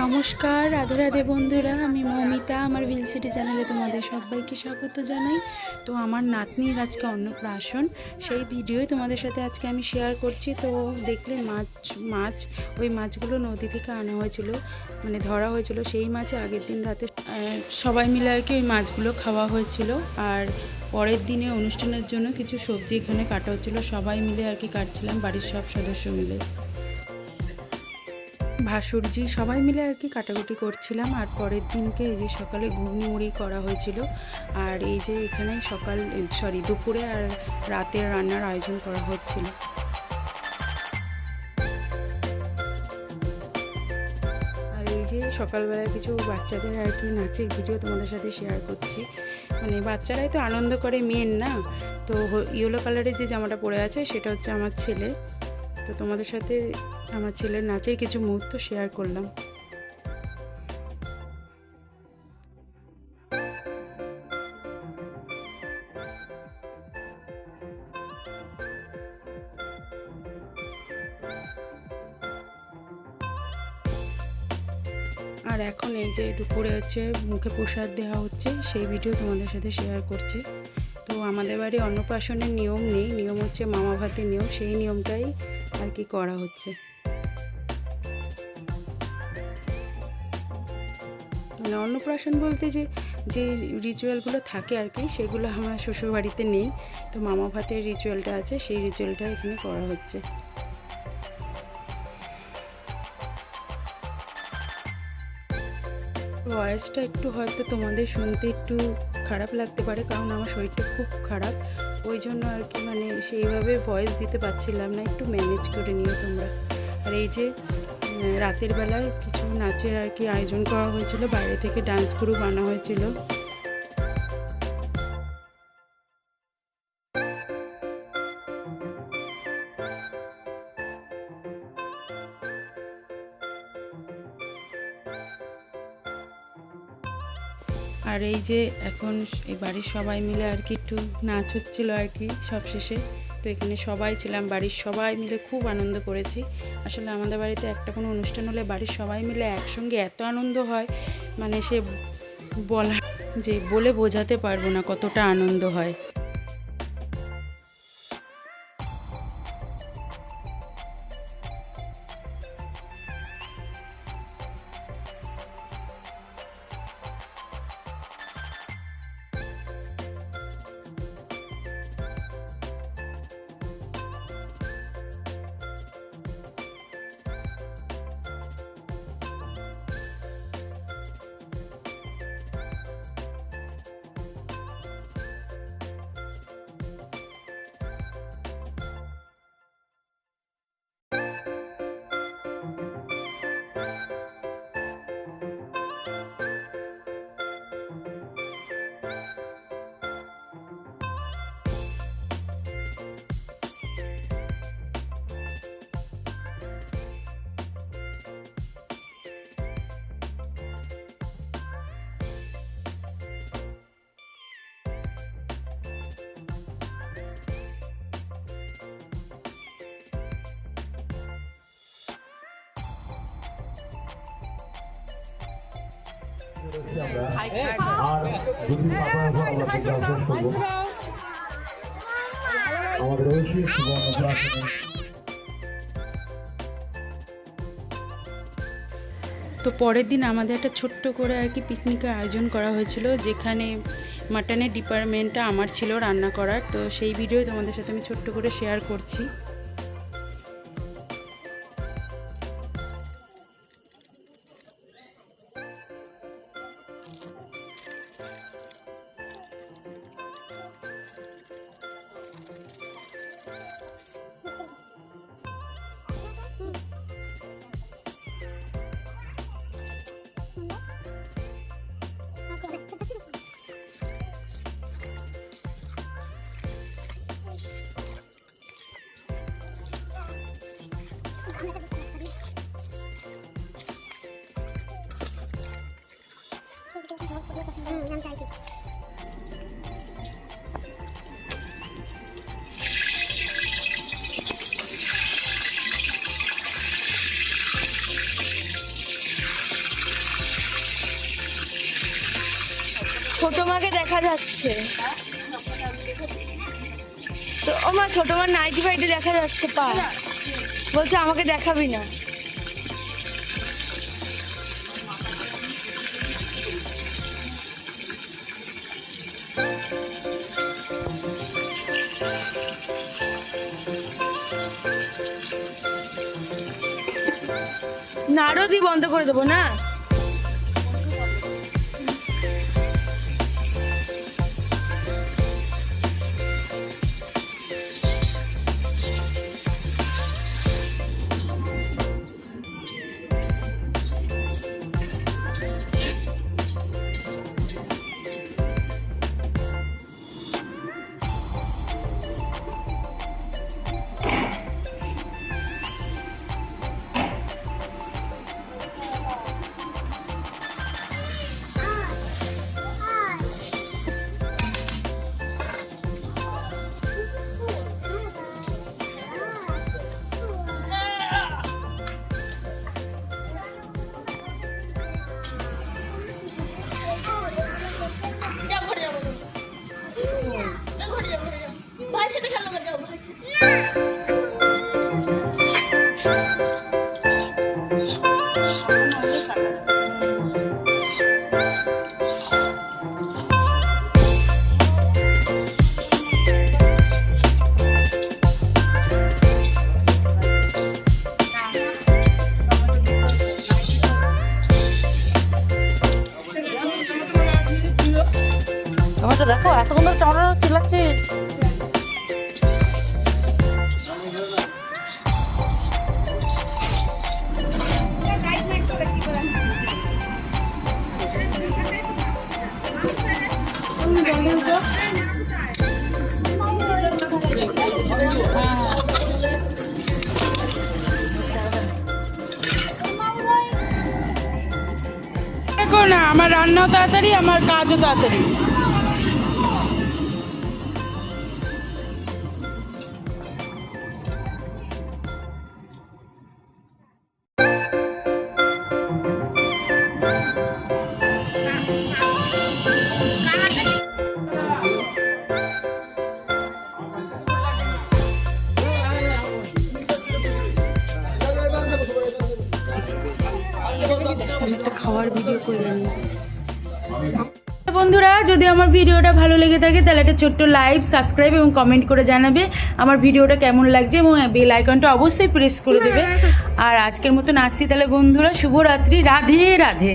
নমস্কার, রাধে রাধে বন্ধুরা। আমি মৌমিতা, আমার ভিল সিটি চ্যানেলে তোমাদের সবাইকে স্বাগত জানাই। তো আমার নাতনির আজকে অন্নপ্রাশন, সেই ভিডিওই তোমাদের সাথে আজকে আমি শেয়ার করছি। তো দেখলে মাছ ওই মাছগুলো নদী থেকে আনা হয়েছিল, মানে ধরা হয়েছিল। সেই মাছে আগের দিন রাতে সবাই মিলে আর কি ওই মাছগুলো খাওয়া হয়েছিল। আর পরের দিনে অনুষ্ঠানের জন্য কিছু সবজি এখানে কাটা হচ্ছিলো, সবাই মিলে আর কি কাটছিলাম, বাড়ির সব সদস্য মিলে, ভাসুরজি সবাই মিলে আর কি কাটাকুটি করছিলাম। আর পরের দিনকে এই যে সকালে ঘুগনি মুড়ি করা হয়েছিল। আর এই যে এখানে দুপুরে আর রাতের রান্নার আয়োজন করা হচ্ছিল। আর এই যে সকালবেলায় কিছু বাচ্চাদের আর কি নাচের ভিডিও তোমাদের সাথে শেয়ার করছি। মানে বাচ্চারাই তো আনন্দ করে, মেন না। তো ইয়েলো কালারের যে জামাটা পরে আছে সেটা হচ্ছে আমার ছেলে। তো তোমাদের সাথে আমার ছেলের নাচের কিছু মুহূর্ত শেয়ার করলাম। আর এখন এই যে দুপুরে হচ্ছে মুখে প্রসাদ দেওয়া হচ্ছে, সেই ভিডিও তোমাদের সাথে শেয়ার করছি। তো আমাদের বাড়ি অন্নপ্রাশনের নিয়ম নেই, নিয়ম হচ্ছে মামা ভাতের নিয়ম, সেই নিয়মটাই আর কি করা হচ্ছে। মানে অন্নপ্রাশন বলতে যে যে রিচুয়ালগুলো থাকে আর কি, সেগুলো আমার শ্বশুরবাড়িতে নেই। তো মামা ভাতের রিচুয়ালটা আছে, সেই রিচুয়ালটা এখানে করা হচ্ছে। ভয়েসটা একটু হয়তো তোমাদের শুনতে একটু খারাপ লাগতে পারে, কারণ আমার শরীরটা খুব খারাপ, ওই জন্য আর কি মানে সেইভাবে ভয়েস দিতে পারছিলাম না, একটু ম্যানেজ করে নিও তোমরা। আর এই যে রাতের বেলায় কিছু নাচের আর কি আয়োজন করা হয়েছিল, বাইরে থেকে ডান্স গ্রুপ আনা হয়েছিল। আর এই যে এখন এই বাড়ির সবাই মিলে আর কি একটু নাচ হচ্ছিল আর কি সব শেষে। তো এখানে সবাই ছিলাম, বাড়ির সবাই মিলে খুব আনন্দ করেছি। আসলে আমাদের বাড়িতে একটা কোনো অনুষ্ঠান হলে বাড়ির সবাই মিলে একসঙ্গে এত আনন্দ হয়, মানে সে বলে বোঝাতে পারবো না কতটা আনন্দ হয়। তো পরের দিন আমাদের একটা ছোট্ট করে আর কি পিকনিকের আয়োজন করা হয়েছিল, যেখানে মাটনের ডিপার্টমেন্টটা আমার ছিল রান্না করার। তো সেই ভিডিও তোমাদের সাথে আমি ছোট্ট করে শেয়ার করছি। ছোট মাকে দেখা যাচ্ছে তো আমার ছোট মার নাইটি ফাইটি দেখা যাচ্ছে পা বলছে আমাকে দেখাবি না নারদই বন্ধ করে দেবো না টমেটো দেখো এতক্ষণ ধরে টমেটো চিল্লাচ্ছে দেখো না আমার রান্নাও তাড়াতাড়ি আমার কাজও তাড়াতাড়ি একটা খাওয়ার ভিডিও করলাম বন্ধুরা যদি আমার ভিডিওটা ভালো লেগে থাকে তাহলে একটা ছোট্ট লাইক সাবস্ক্রাইব এবং কমেন্ট করে জানাবে আমার ভিডিওটা কেমন লাগছে এবং বেল আইকনটা অবশ্যই প্রেস করে দেবে আর আজকের মতন আসছি তাহলে বন্ধুরা শুভরাত্রি রাধে রাধে।